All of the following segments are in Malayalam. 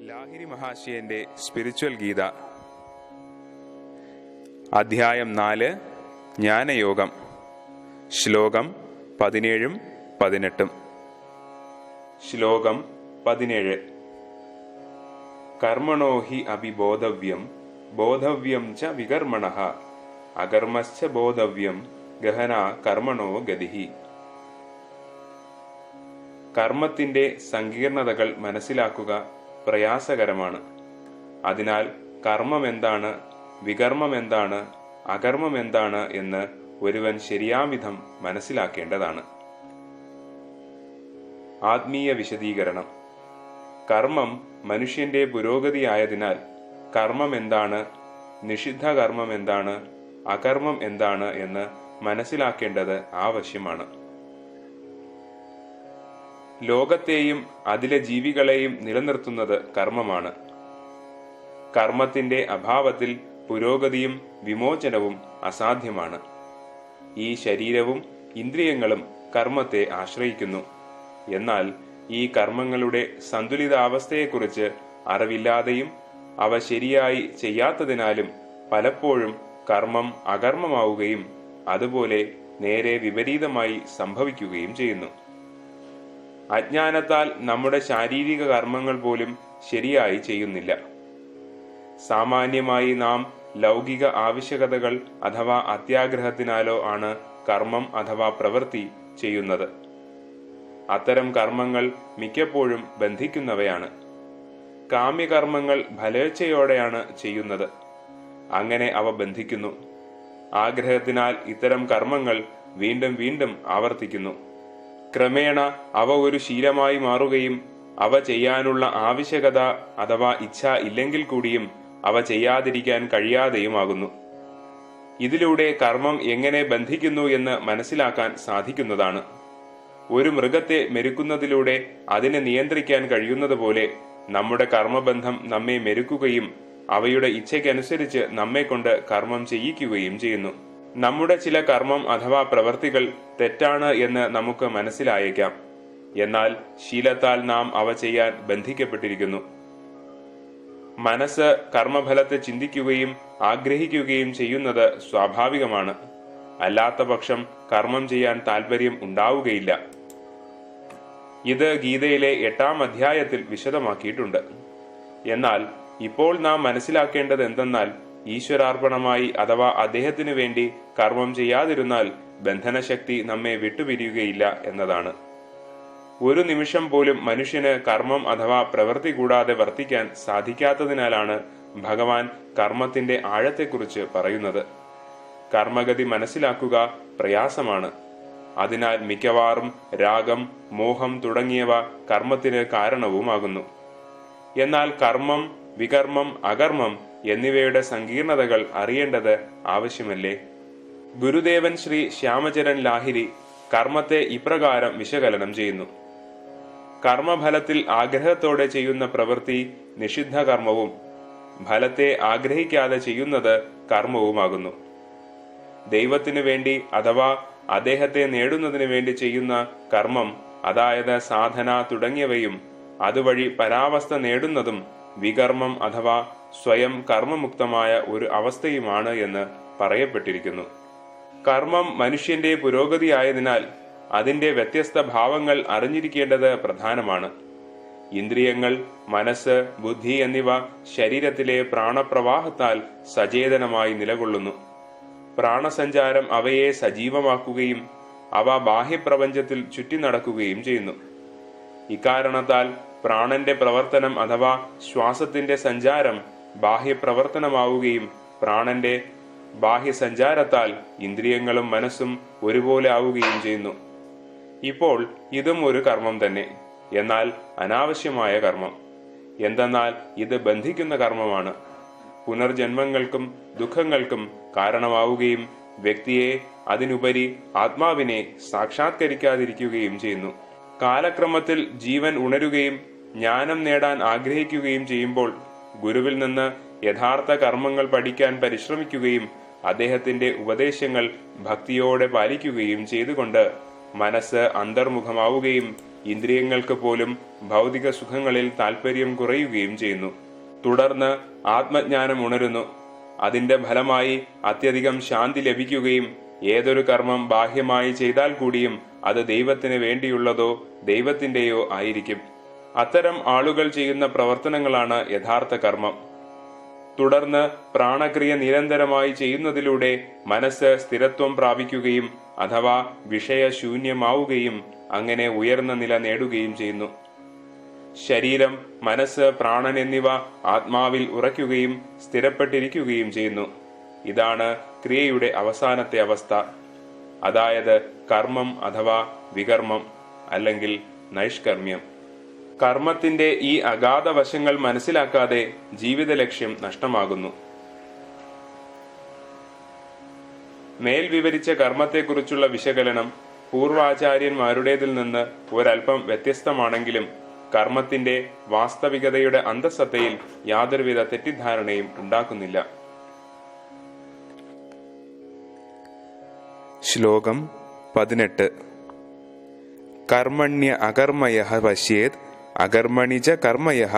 ലാഹിരി മഹാശയന്റെ സ്പിരിച്വൽ ഗീത, അധ്യായം 4, ജ്ഞാനയോഗം, ശ്ലോകം 17-18. ശ്ലോകം 17. കർമ്മണോ ഹി അഭിബോധവ്യം ബോധവ്യം ച വികർമ്മണഃ അകർമ്മശ്ച ബോധവ്യം ഗഹന കർമ്മണോ ഗതിഃ. കർമ്മത്തിന്റെ സങ്കീർണതകൾ മനസ്സിലാക്കുക പ്രയാസകരമാണ്. അതിനാൽ കർമ്മം എന്താണ്, വികർമ്മം എന്താണ്, അകർമ്മം എന്താണ് എന്ന് ഒരുവൻ ശരിയാംവിധം മനസ്സിലാക്കേണ്ടതാണ്. ആത്മീയ വിശദീകരണം. കർമ്മം മനുഷ്യന്റെ പുരോഗതിയായതിനാൽ കർമ്മം എന്താണ്, നിഷിദ്ധ കർമ്മം എന്താണ്, അകർമ്മം എന്താണ് എന്ന് മനസ്സിലാക്കേണ്ടത് ആവശ്യമാണ്. ലോകത്തെയും അതിലെ ജീവികളെയും നിലനിർത്തുന്നത് കർമ്മമാണ്. കർമ്മത്തിന്റെ അഭാവത്തിൽ പുരോഗതിയും വിമോചനവും അസാധ്യമാണ്. ഈ ശരീരവും ഇന്ദ്രിയങ്ങളും കർമ്മത്തെ ആശ്രയിക്കുന്നു. എന്നാൽ ഈ കർമ്മങ്ങളുടെ സന്തുലിതാവസ്ഥയെക്കുറിച്ച് അറിവില്ലാതെയും അവ ശരിയായി ചെയ്യാത്തതിനാലും പലപ്പോഴും കർമ്മം അകർമ്മമാവുകയും അതുപോലെ നേരെ വിപരീതമായി സംഭവിക്കുകയും ചെയ്യുന്നു. അജ്ഞാനത്താൽ നമ്മുടെ ശാരീരിക കർമ്മങ്ങൾ പോലും ശരിയായി ചെയ്യുന്നില്ല. സാമാന്യമായി നാം ലൗകിക ആവശ്യകതകൾ അഥവാ അത്യാഗ്രഹത്തിനാലോ ആണ് കർമ്മം അഥവാ പ്രവൃത്തി ചെയ്യുന്നത്. അത്തരം കർമ്മങ്ങൾ മിക്കപ്പോഴും ബന്ധിക്കുന്നവയാണ്. കാമ്യകർമ്മങ്ങൾ ഫലേച്ഛയോടെയാണ് ചെയ്യുന്നത്. അങ്ങനെ അവ ബന്ധിക്കുന്നു. ആഗ്രഹത്തിനാൽ ഇത്തരം കർമ്മങ്ങൾ വീണ്ടും വീണ്ടും ആവർത്തിക്കുന്നു. ക്രമേണ അവ ഒരു ശീലമായി മാറുകയും അവ ചെയ്യാനുള്ള ആവശ്യകത അഥവാ ഇച്ഛ ഇല്ലെങ്കിൽ കൂടിയും അവ ചെയ്യാതിരിക്കാൻ കഴിയാതെയുമാകുന്നു. ഇതിലൂടെ കർമ്മം എങ്ങനെ ബന്ധിക്കുന്നു എന്ന് മനസ്സിലാക്കാൻ സാധിക്കുന്നതാണ്. ഒരു മൃഗത്തെ മെരുക്കുന്നതിലൂടെ അതിനെ നിയന്ത്രിക്കാൻ കഴിയുന്നത് പോലെ നമ്മുടെ കർമ്മബന്ധം നമ്മെ മെരുക്കുകയും അവയുടെ ഇച്ഛയ്ക്കനുസരിച്ച് നമ്മെ കൊണ്ട് കർമ്മം ചെയ്യിക്കുകയും ചെയ്യുന്നു. നമ്മുടെ ചില കർമ്മം അഥവാ പ്രവൃത്തികൾ തെറ്റാണ് എന്ന് നമുക്ക് മനസ്സിലായേക്കാം. എന്നാൽ ശീലത്താൽ നാം അവ ചെയ്യാൻ ബന്ധിക്കപ്പെട്ടിരിക്കുന്നു. മനസ്സ് കർമ്മഫലത്തെ ചിന്തിക്കുകയും ആഗ്രഹിക്കുകയും ചെയ്യുന്നത് സ്വാഭാവികമാണ്. അല്ലാത്ത പക്ഷം കർമ്മം ചെയ്യാൻ താല്പര്യം ഉണ്ടാവുകയില്ല. ഇത് ഗീതയിലെ 8-ാം അധ്യായത്തിൽ വിശദമാക്കിയിട്ടുണ്ട്. എന്നാൽ ഇപ്പോൾ നാം മനസ്സിലാക്കേണ്ടത് എന്തെന്നാൽ ഈശ്വരാർപ്പണമായി അഥവാ അദ്ദേഹത്തിനു വേണ്ടി കർമ്മം ചെയ്യാതിരുന്നാൽ ബന്ധനശക്തി നമ്മെ വിട്ടുപിരിയുകയില്ല എന്നതാണ്. ഒരു നിമിഷം പോലും മനുഷ്യന് കർമ്മം അഥവാ പ്രവൃത്തി കൂടാതെ വർത്തിക്കാൻ സാധിക്കാത്തതിനാലാണ് ഭഗവാൻ കർമ്മത്തിന്റെ ആഴത്തെക്കുറിച്ച് പറയുന്നത്. കർമ്മഗതി മനസ്സിലാക്കുക പ്രയാസമാണ്. അതിനാൽ മിക്കവാറും രാഗം, മോഹം തുടങ്ങിയവ കർമ്മത്തിന് കാരണവുമാകുന്നു. എന്നാൽ കർമ്മം, വികർമ്മം, അകർമ്മം എന്നിവയുടെ സങ്കീർണതകൾ അറിയേണ്ടത് ആവശ്യമല്ലേ? ഗുരുദേവൻ ശ്രീ ശ്യാമചരൺ ലാഹിരി കർമ്മത്തെ ഇപ്രകാരം വിശകലനം ചെയ്യുന്നു. കർമ്മഫലത്തിൽ ആഗ്രഹത്തോടെ ചെയ്യുന്ന പ്രവൃത്തി നിഷിദ്ധ കർമ്മവും ഫലത്തെ ആഗ്രഹിക്കാതെ ചെയ്യുന്നത് കർമ്മവുമാകുന്നു. ദൈവത്തിനു വേണ്ടി അഥവാ അദ്ദേഹത്തെ നേടുന്നതിനു വേണ്ടി ചെയ്യുന്ന കർമ്മം, അതായത് സാധന തുടങ്ങിയവയും അതുവഴി പരാവസ്ഥ നേടുന്നതും വികർമ്മം അഥവാ സ്വയം കർമ്മമുക്തമായ ഒരു അവസ്ഥയുമാണ് എന്ന് പറയപ്പെട്ടിരിക്കുന്നു. കർമ്മം മനുഷ്യന്റെ പുരോഗതിയായതിനാൽ അതിന്റെ വ്യത്യസ്ത ഭാവങ്ങൾ അറിഞ്ഞിരിക്കേണ്ടത് പ്രധാനമാണ്. ഇന്ദ്രിയങ്ങൾ, മനസ്സ്, ബുദ്ധി എന്നിവ ശരീരത്തിലെ പ്രാണപ്രവാഹത്താൽ സചേതനമായി നിലകൊള്ളുന്നു. പ്രാണസഞ്ചാരം അവയെ സജീവമാക്കുകയും അവ ബാഹ്യപ്രപഞ്ചത്തിൽ ചുറ്റി നടക്കുകയും ചെയ്യുന്നു. ഇക്കാരണത്താൽ പ്രാണന്റെ പ്രവർത്തനം അഥവാ ശ്വാസത്തിന്റെ സഞ്ചാരം ബാഹ്യപ്രവർത്തനമാവുകയും പ്രാണന്റെ ബാഹ്യസഞ്ചാരത്താൽ ഇന്ദ്രിയങ്ങളും മനസ്സും ഒരുപോലെ ആവുകയും ചെയ്യുന്നു. ഇപ്പോൾ ഇതും ഒരു കർമ്മം തന്നെ, എന്നാൽ അനാവശ്യമായ കർമ്മം. എന്തെന്നാൽ ഇത് ബന്ധിക്കുന്ന കർമ്മമാണ്. പുനർജന്മങ്ങൾക്കും ദുഃഖങ്ങൾക്കും കാരണമാവുകയും വ്യക്തിയെ, അതിനുപരി ആത്മാവിനെ സാക്ഷാത്കരിക്കാതിരിക്കുകയും ചെയ്യുന്നു. കാലക്രമത്തിൽ ജീവൻ ഉണരുകയും ജ്ഞാനം നേടാൻ ആഗ്രഹിക്കുകയും ചെയ്യുമ്പോൾ ഗുരുവിൽ നിന്ന് യഥാർത്ഥ കർമ്മങ്ങൾ പഠിക്കാൻ പരിശ്രമിക്കുകയും അദ്ദേഹത്തിന്റെ ഉപദേശങ്ങൾ ഭക്തിയോടെ പാലിക്കുകയും ചെയ്തുകൊണ്ട് മനസ്സ് അന്തർമുഖമാവുകയും ഇന്ദ്രിയങ്ങൾക്ക് പോലും ഭൗതിക സുഖങ്ങളിൽ താല്പര്യം കുറയുകയും ചെയ്യുന്നു. തുടർന്ന് ആത്മജ്ഞാനം ഉണരുന്നു. അതിന്റെ ഫലമായി അത്യധികം ശാന്തി ലഭിക്കുകയും ഏതൊരു കർമ്മം ബാഹ്യമായി ചെയ്താൽ കൂടിയും അത് ദൈവത്തിന് വേണ്ടിയുള്ളതോ ദൈവത്തിന്റെയോ ആയിരിക്കും. അത്തരം ആളുകൾ ചെയ്യുന്ന പ്രവർത്തനങ്ങളാണ് യഥാർത്ഥ കർമ്മം. തുടർന്ന് പ്രാണക്രിയ നിരന്തരമായി ചെയ്യുന്നതിലൂടെ മനസ്സ് സ്ഥിരത്വം പ്രാപിക്കുകയും അഥവാ വിഷയശൂന്യമാവുകയും അങ്ങനെ ഉയർന്ന നില നേടുകയും ചെയ്യുന്നു. ശരീരം, മനസ്സ്, പ്രാണൻ എന്നിവ ആത്മാവിൽ ഉറയ്ക്കുകയും സ്ഥിരപ്പെട്ടിരിക്കുകയും ചെയ്യുന്നു. ഇതാണ് ക്രിയയുടെ അവസാനത്തെ അവസ്ഥ, അതായത് കർമ്മം അഥവാ വികർമ്മം അല്ലെങ്കിൽ നൈഷ്കർമ്മ്യം. കർമ്മത്തിന്റെ ഈ അഗാധ വശങ്ങൾ മനസ്സിലാക്കാതെ ജീവിത ലക്ഷ്യം നഷ്ടമാകുന്നു. മേൽ വിവരിച്ച കർമ്മത്തെക്കുറിച്ചുള്ള വിശകലനം പൂർവാചാര്യന്മാരുടേതിൽ നിന്ന് ഒരൽപ്പം വ്യത്യസ്തമാണെങ്കിലും കർമ്മത്തിന്റെ വാസ്തവികതയുടെ അന്തസ്സത്തയിൽ യാതൊരുവിധ തെറ്റിദ്ധാരണയും ഉണ്ടാക്കുന്നില്ല. ശ്ലോകം 18. കർമ്മണ്യ അകർമ്മയഃ പശ്യേത് അകർമ്മണി ച കർമ്മയഃ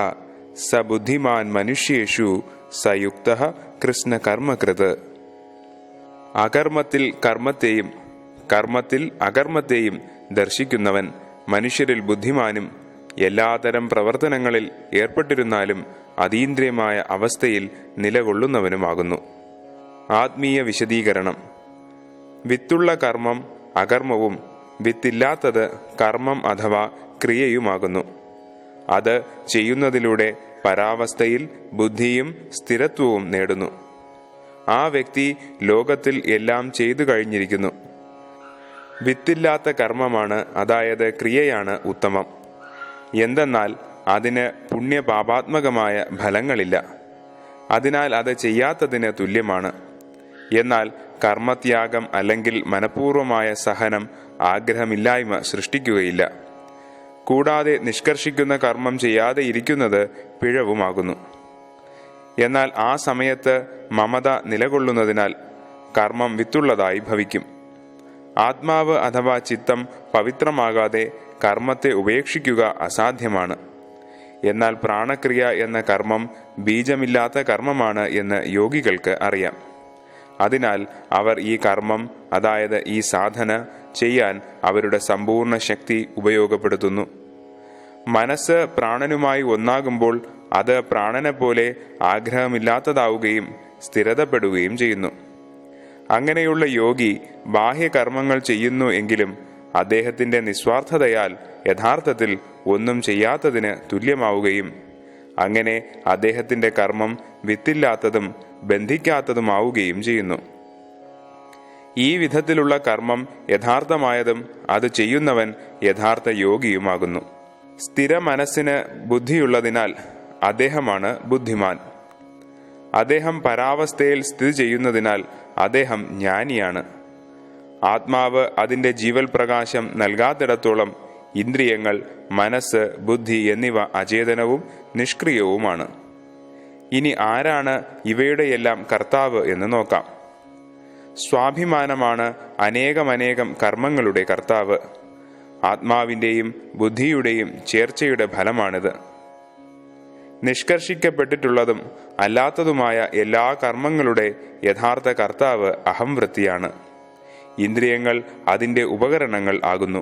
സ ബുദ്ധിമാൻ മനുഷ്യേഷു സയുക്തഃ കൃഷ്ണ കർമ്മകൃത്. അകർമ്മത്തിൽ കർമ്മത്തെയും കർമ്മത്തിൽ അകർമ്മത്തെയും ദർശിക്കുന്നവൻ മനുഷ്യരിൽ ബുദ്ധിമാനും എല്ലാതരം പ്രവർത്തനങ്ങളിൽ ഏർപ്പെട്ടിരുന്നാലും അതീന്ദ്രിയമായ അവസ്ഥയിൽ നിലകൊള്ളുന്നവനുമാകുന്നു. ആത്മീയ വിശദീകരണം: വിത്തുള്ള കർമ്മം അകർമ്മവും വിത്തില്ലാത്തത് കർമ്മം അഥവാ ക്രിയയുമാകുന്നു. അത് ചെയ്യുന്നതിലൂടെ പരാവസ്ഥയിൽ ബുദ്ധിയും സ്ഥിരത്വവും നേടുന്നു. ആ വ്യക്തി ലോകത്തിൽ എല്ലാം ചെയ്തു കഴിഞ്ഞിരിക്കുന്നു. വിത്തില്ലാത്ത കർമ്മമാണ്, അതായത് ക്രിയയാണ് ഉത്തമം. എന്തെന്നാൽ അതിന് പുണ്യപാപാത്മകമായ ഫലങ്ങളില്ല. അതിനാൽ അത് ചെയ്യാത്തതിന് തുല്യമാണ്. എന്നാൽ കർമ്മത്യാഗം അല്ലെങ്കിൽ മനഃപൂർവമായ സഹനം ആഗ്രഹമില്ലായ്മ സൃഷ്ടിക്കുകയില്ല. കൂടാതെ നിഷ്കർഷിക്കുന്ന കർമ്മം ചെയ്യാതെ ഇരിക്കുന്നത് പിഴവുമാകുന്നു. എന്നാൽ ആ സമയത്ത് മമത നിലകൊള്ളുന്നതിനാൽ കർമ്മം വിത്തുള്ളതായി ഭവിക്കും. ആത്മാവ് അഥവാ ചിത്തം പവിത്രമാകാതെ കർമ്മത്തെ ഉപേക്ഷിക്കുക അസാധ്യമാണ്. എന്നാൽ പ്രാണക്രിയ എന്ന കർമ്മം ബീജമില്ലാത്ത കർമ്മമാണ് എന്ന് യോഗികൾക്ക് അറിയാം. അതിനാൽ അവർ ഈ കർമ്മം, അതായത് ഈ സാധന ചെയ്യാൻ അവരുടെ സമ്പൂർണ്ണ ശക്തി ഉപയോഗപ്പെടുത്തുന്നു. മനസ്സ് പ്രാണനുമായി ഒന്നാകുമ്പോൾ അത് പ്രാണനെ പോലെ ആഗ്രഹമില്ലാത്തതാവുകയും സ്ഥിരതപ്പെടുകയും ചെയ്യുന്നു. അങ്ങനെയുള്ള യോഗി ബാഹ്യകർമ്മങ്ങൾ ചെയ്യുന്നു എങ്കിലും അദ്ദേഹത്തിന്റെ നിസ്വാർത്ഥതയാൽ യഥാർത്ഥത്തിൽ ഒന്നും ചെയ്യാത്തതിന് തുല്യമാവുകയും അങ്ങനെ അദ്ദേഹത്തിന്റെ കർമ്മം വിത്തില്ലാത്തതും ബന്ധിക്കാത്തതുമാവുകയും ചെയ്യുന്നു. ഈ വിധത്തിലുള്ള കർമ്മം യഥാർത്ഥമായതും അത് ചെയ്യുന്നവൻ യഥാർത്ഥ യോഗിയുമാകുന്നു. സ്ഥിര മനസ്സിന് ബുദ്ധിയുള്ളതിനാൽ അദ്ദേഹമാണ് ബുദ്ധിമാൻ. അദ്ദേഹം പരാവസ്ഥയിൽ സ്ഥിതി ചെയ്യുന്നതിനാൽ അദ്ദേഹം ജ്ഞാനിയാണ്. ആത്മാവ് അതിന്റെ ജീവൽ പ്രകാശം നൽകാത്തിടത്തോളം ഇന്ദ്രിയങ്ങൾ, മനസ്സ്, ബുദ്ധി എന്നിവ അചേതനവും നിഷ്ക്രിയവുമാണ്. ഇനി ആരാണ് ഇവയുടെയെല്ലാം കർത്താവ് എന്ന് നോക്കാം. സ്വാഭിമാനമാണ് അനേകമനേകം കർമ്മങ്ങളുടെ കർത്താവ്. ആത്മാവിന്റെയും ബുദ്ധിയുടെയും ചേർച്ചയുടെ ഫലമാണിത്. നിഷ്കർഷിക്കപ്പെട്ടിട്ടുള്ളതും അല്ലാത്തതുമായ എല്ലാ കർമ്മങ്ങളുടെ യഥാർത്ഥ കർത്താവ് അഹംവൃത്തിയാണ്. ഇന്ദ്രിയങ്ങൾ അതിന്റെ ഉപകരണങ്ങൾ ആകുന്നു.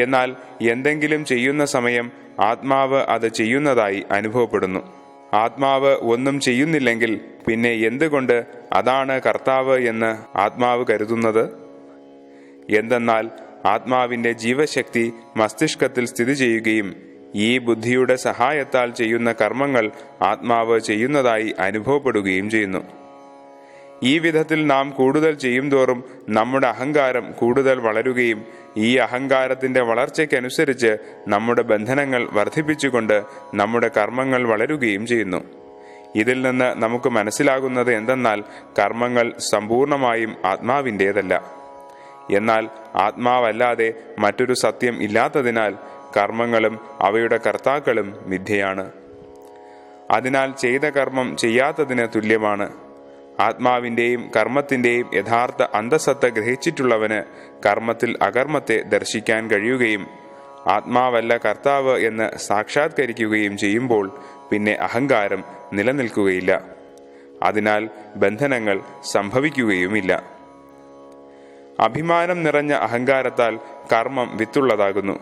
എന്നാൽ എന്തെങ്കിലും ചെയ്യുന്ന സമയം ആത്മാവ് അത് ചെയ്യുന്നതായി അനുഭവപ്പെടുന്നു. ആത്മാവ് ഒന്നും ചെയ്യുന്നില്ലെങ്കിൽ പിന്നെ എന്തുകൊണ്ട് അതാണ് കർത്താവ് എന്ന് ആത്മാവ് കരുതുന്നത്? എന്തെന്നാൽ ആത്മാവിന്റെ ജീവശക്തി മസ്തിഷ്കത്തിൽ സ്ഥിതി ചെയ്യുകയും ഈ ബുദ്ധിയുടെ സഹായത്താൽ ചെയ്യുന്ന കർമ്മങ്ങൾ ആത്മാവ് ചെയ്യുന്നതായി അനുഭവപ്പെടുകയും ചെയ്യുന്നു. ഈ വിധത്തിൽ നാം കൂടുതൽ ചെയ്യും തോറും നമ്മുടെ അഹങ്കാരം കൂടുതൽ വളരുകയും ഈ അഹങ്കാരത്തിന്റെ വളർച്ചയ്ക്കനുസരിച്ച് നമ്മുടെ ബന്ധനങ്ങൾ വർദ്ധിപ്പിച്ചുകൊണ്ട് നമ്മുടെ കർമ്മങ്ങൾ വളരുകയും ചെയ്യുന്നു. ഇതിൽ നിന്ന് നമുക്ക് മനസ്സിലാകുന്നത് എന്തെന്നാൽ കർമ്മങ്ങൾ സമ്പൂർണമായും ആത്മാവിൻ്റേതല്ല. എന്നാൽ ആത്മാവല്ലാതെ മറ്റൊരു സത്യം ഇല്ലാത്തതിനാൽ കർമ്മങ്ങളും അവയുടെ കർത്താക്കളും മിഥ്യയാണ്. അതിനാൽ ചെയ്ത കർമ്മം ചെയ്യാത്തതിന് തുല്യമാണ്. ആത്മാവിന്റെയും കർമ്മത്തിന്റെയും യഥാർത്ഥ അന്തസത്ത ഗ്രഹിച്ചിട്ടുള്ളവന് കർമ്മത്തിൽ അകർമ്മത്തെ ദർശിക്കാൻ കഴിയുകയും ആത്മാവല്ല കർത്താവ് എന്ന് സാക്ഷാത്കരിക്കുകയും ചെയ്യുമ്പോൾ പിന്നെ അഹങ്കാരം നിലനിൽക്കുകയില്ല. അതിനാൽ ബന്ധനങ്ങൾ സംഭവിക്കുകയുമില്ല. അഭിമാനം നിറഞ്ഞ അഹങ്കാരത്താൽ കർമ്മം വിത്തുള്ളതാകുന്നു.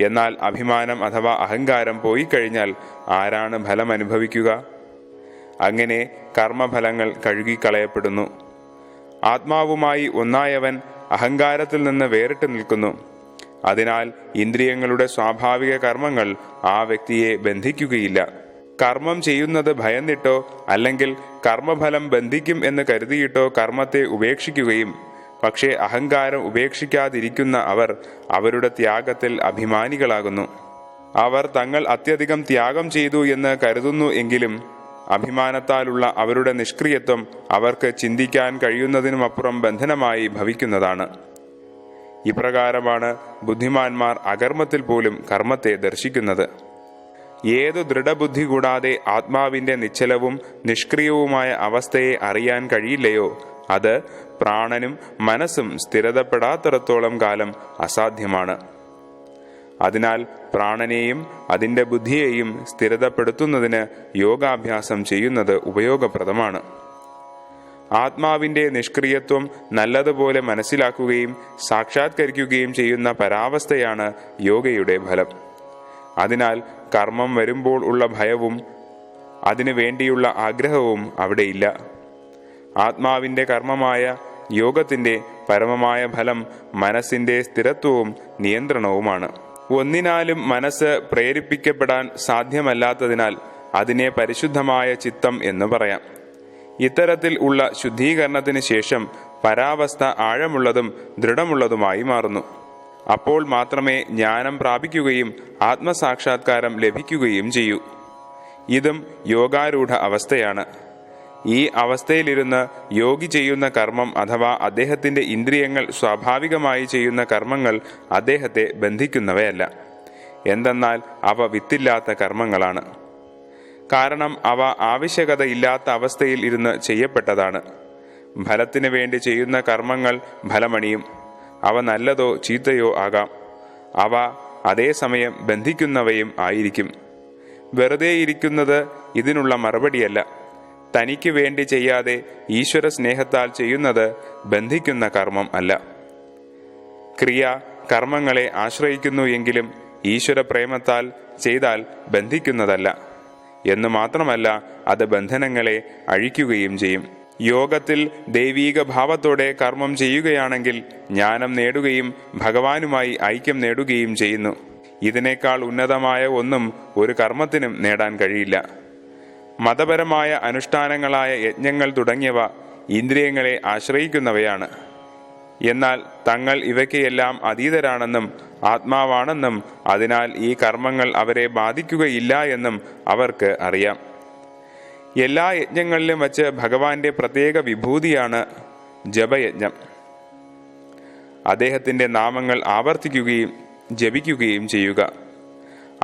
എന്നാൽ അഭിമാനം അഥവാ അഹങ്കാരം പോയിക്കഴിഞ്ഞാൽ ആരാണ് ഫലം അനുഭവിക്കുക? അങ്ങനെ കർമ്മഫലങ്ങൾ കഴുകിക്കളയപ്പെടുന്നു. ആത്മാവുമായി ഒന്നായവൻ അഹങ്കാരത്തിൽ നിന്ന് വേറിട്ട് നിൽക്കുന്നു. അതിനാൽ ഇന്ദ്രിയങ്ങളുടെ സ്വാഭാവിക കർമ്മങ്ങൾ ആ വ്യക്തിയെ ബന്ധിക്കുകയില്ല. കർമ്മം ചെയ്യുന്നത് ഭയന്നിട്ടോ അല്ലെങ്കിൽ കർമ്മഫലം ബന്ധിക്കും എന്ന് കരുതിയിട്ടോ കർമ്മത്തെ ഉപേക്ഷിക്കുകയും, പക്ഷേ അഹങ്കാരം ഉപേക്ഷിക്കാതിരിക്കുന്ന അവർ അവരുടെ ത്യാഗത്തിൽ അഭിമാനികളാകുന്നു. അവർ തങ്ങൾ അത്യധികം ത്യാഗം ചെയ്തു എന്ന് കരുതുന്നു എങ്കിലും അഭിമാനത്താലുള്ള അവരുടെ നിഷ്ക്രിയത്വം അവർക്ക് ചിന്തിക്കാൻ കഴിയുന്നതിനുമപ്പുറം ബന്ധനമായി ഭവിക്കുന്നതാണ്. ഇപ്രകാരമാണ് ബുദ്ധിമാന്മാർ അകർമ്മത്തിൽ പോലും കർമ്മത്തെ ദർശിക്കുന്നത്. ഏതു ദൃഢബുദ്ധി കൂടാതെ ആത്മാവിന്റെ നിശ്ചലവും നിഷ്ക്രിയവുമായ അവസ്ഥയെ അറിയാൻ കഴിയില്ലയോ, അത് പ്രാണനും മനസ്സും സ്ഥിരതപ്പെടാത്തിടത്തോളം കാലം അസാധ്യമാണ്. അതിനാൽ പ്രാണനെയും അതിൻ്റെ ബുദ്ധിയെയും സ്ഥിരതപ്പെടുത്തുന്നതിന് യോഗാഭ്യാസം ചെയ്യുന്നത് ഉപയോഗപ്രദമാണ്. ആത്മാവിൻ്റെ നിഷ്ക്രിയത്വം നല്ലതുപോലെ മനസ്സിലാക്കുകയും സാക്ഷാത്കരിക്കുകയും ചെയ്യുന്ന പരാവസ്ഥയാണ് യോഗയുടെ ഫലം. അതിനാൽ കർമ്മം വരുമ്പോൾ ഉള്ള ഭയവും അതിനു വേണ്ടിയുള്ള ആഗ്രഹവും അവിടെയില്ല. ആത്മാവിൻ്റെ കർമ്മമായ യോഗത്തിൻ്റെ പരമമായ ഫലം മനസ്സിൻ്റെ സ്ഥിരത്വവും നിയന്ത്രണവുമാണ്. ഒന്നിനാലും മനസ്സ് പ്രേരിപ്പിക്കപ്പെടാൻ സാധ്യമല്ലാത്തതിനാൽ അതിനെ പരിശുദ്ധമായ ചിത്തം എന്ന് പറയാം. ഇത്തരത്തിൽ ഉള്ള ശുദ്ധീകരണത്തിന് ശേഷം പരാവസ്ഥ ആഴമുള്ളതും ദൃഢമുള്ളതുമായി മാറുന്നു. അപ്പോൾ മാത്രമേ ജ്ഞാനം പ്രാപിക്കുകയും ആത്മസാക്ഷാത്കാരം ലഭിക്കുകയും ചെയ്യൂ. ഇതും യോഗാരൂഢ അവസ്ഥയാണ്. ഈ അവസ്ഥയിലിരുന്ന് യോഗി ചെയ്യുന്ന കർമ്മം അഥവാ അദ്ദേഹത്തിന്റെ ഇന്ദ്രിയങ്ങൾ സ്വാഭാവികമായി ചെയ്യുന്ന കർമ്മങ്ങൾ അദ്ദേഹത്തെ ബന്ധിക്കുന്നവയല്ല. എന്തെന്നാൽ അവ വിത്തില്ലാത്ത കർമ്മങ്ങളാണ്. കാരണം അവ ആവശ്യകതയില്ലാത്ത അവസ്ഥയിൽ ഇരുന്ന് ചെയ്യപ്പെട്ടതാണ്. ഫലത്തിന് വേണ്ടി ചെയ്യുന്ന കർമ്മങ്ങൾ ഫലമണിയും. അവ നല്ലതോ ചീത്തയോ ആകാം. അവ അതേസമയം ബന്ധിക്കുന്നവയും ആയിരിക്കും. വെറുതെ ഇരിക്കുന്നത് ഇതിനുള്ള മറുപടിയല്ല. തനിക്ക് വേണ്ടി ചെയ്യാതെ ഈശ്വര സ്നേഹത്താൽ ചെയ്യുന്നത് ബന്ധിക്കുന്ന കർമ്മം അല്ല. ക്രിയ കർമ്മങ്ങളെ ആശ്രയിക്കുന്നു എങ്കിലും ഈശ്വര പ്രേമത്താൽ ചെയ്താൽ ബന്ധിക്കുന്നതല്ല എന്ന് മാത്രമല്ല, അത് ബന്ധനങ്ങളെ അഴിക്കുകയും ചെയ്യും. യോഗത്തിൽ ദൈവീക ഭാവത്തോടെ കർമ്മം ചെയ്യുകയാണെങ്കിൽ ജ്ഞാനം നേടുകയും ഭഗവാനുമായി ഐക്യം നേടുകയും ചെയ്യുന്നു. ഇതിനേക്കാൾ ഉന്നതമായ ഒന്നും ഒരു കർമ്മത്തിനും നേടാൻ കഴിയില്ല. മതപരമായ അനുഷ്ഠാനങ്ങളായ യജ്ഞങ്ങൾ തുടങ്ങിയവ ഇന്ദ്രിയങ്ങളെ ആശ്രയിക്കുന്നവയാണ്. എന്നാൽ തങ്ങൾ ഇവയ്ക്കെല്ലാം അതീതരാണെന്നും ആത്മാവാണെന്നും അതിനാൽ ഈ കർമ്മങ്ങൾ അവരെ ബാധിക്കുകയില്ല എന്നും അവർക്ക് അറിയാം. എല്ലാ യജ്ഞങ്ങളിലും വച്ച് ഭഗവാന്റെ പ്രത്യേക വിഭൂതിയാണ് ജപയജ്ഞം. അദ്ദേഹത്തിന്റെ നാമങ്ങൾ ആവർത്തിക്കുകയും ജപിക്കുകയും ചെയ്യുക.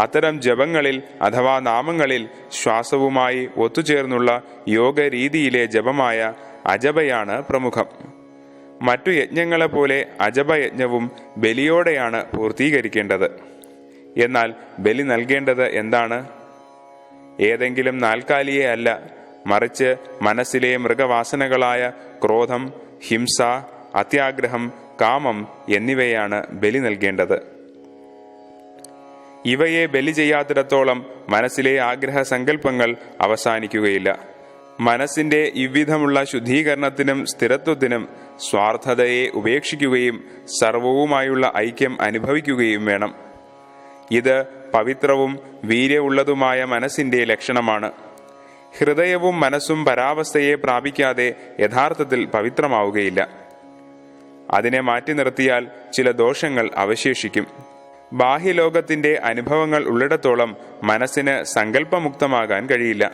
അത്തരം ജപങ്ങളിൽ അഥവാ നാമങ്ങളിൽ ശ്വാസവുമായി ഒത്തുചേർന്നുള്ള യോഗരീതിയിലെ ജപമായ അജപയാണ് പ്രമുഖം. മറ്റു യജ്ഞങ്ങളെ പോലെ അജപയജ്ഞവും ബലിയോടെയാണ് പൂർത്തീകരിക്കേണ്ടത്. എന്നാൽ ബലി നൽകേണ്ടത് എന്താണ്? ഏതെങ്കിലും നാൽക്കാലിയെ അല്ല, മറിച്ച് മനസ്സിലെ മൃഗവാസനകളായ ക്രോധം, ഹിംസ, അത്യാഗ്രഹം, കാമം എന്നിവയാണ് ബലി നൽകേണ്ടത്. ഇവയെ ബലി ചെയ്യാത്തിടത്തോളം മനസ്സിലെ ആഗ്രഹ സങ്കല്പങ്ങൾ അവസാനിക്കുകയില്ല. മനസ്സിന്റെ ഇவ்விധമുള്ള ശുദ്ധീകരണത്തിനും സ്ഥിരത്വത്തിനും സ്വാർത്ഥതയെ ഉപേക്ഷിക്കുകയും സർവവുമായുള്ള ഐക്യം അനുഭവിക്കുകയും വേണം. ഇത് പവിത്രവും വീര്യമുള്ളതുമായ മനസ്സിന്റെ ലക്ഷണമാണ്. ഹൃദയവും മനസ്സും പരാവസ്ഥയെ പ്രാപിക്കാതെ യഥാർത്ഥത്തിൽ പവിത്രമാവുകയില്ല. അതിനെ മാറ്റി നിർത്തിയാൽ ചില ദോഷങ്ങൾ അവശേഷിക്കും. ബാഹ്യലോകത്തിന്റെ അനുഭവങ്ങൾ ഉള്ളിടത്തോളം മനസ്സിന് സങ്കല്പമുക്തമാകാൻ കഴിയില്ല.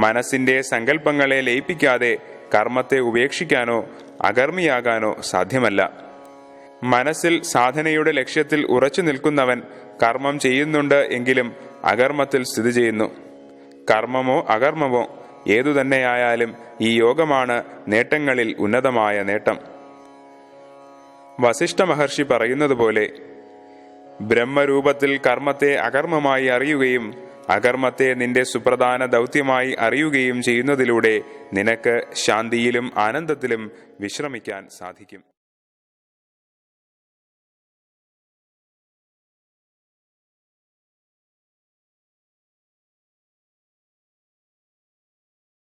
മനസ്സിന്റെ സങ്കല്പങ്ങളെ ലയിപ്പിക്കാതെ കർമ്മത്തെ ഉപേക്ഷിക്കാനോ അകർമ്മിയാകാനോ സാധ്യമല്ല. മനസ്സിൽ സാധനയുടെ ലക്ഷ്യത്തിൽ ഉറച്ചു നിൽക്കുന്നവൻ കർമ്മം ചെയ്യുന്നുണ്ട് എങ്കിലും അകർമ്മത്തിൽ സ്ഥിതി ചെയ്യുന്നു. കർമ്മമോ അകർമ്മമോ ഏതുതന്നെയായാലും ഈ യോഗമാണ് നേട്ടങ്ങളിൽ ഉന്നതമായ നേട്ടം. വസിഷ്ഠ മഹർഷി പറയുന്നത് പോലെ, ബ്രഹ്മരൂപത്തിൽ കർമ്മത്തെ അകർമ്മമായി അറിയുകയും അകർമ്മത്തെ നിന്റെ സുപ്രധാന ദൗത്യമായി അറിയുകയും ചെയ്യുന്നതിലൂടെ നിനക്ക് ശാന്തിയിലും ആനന്ദത്തിലും വിശ്രമിക്കാൻ സാധിക്കും.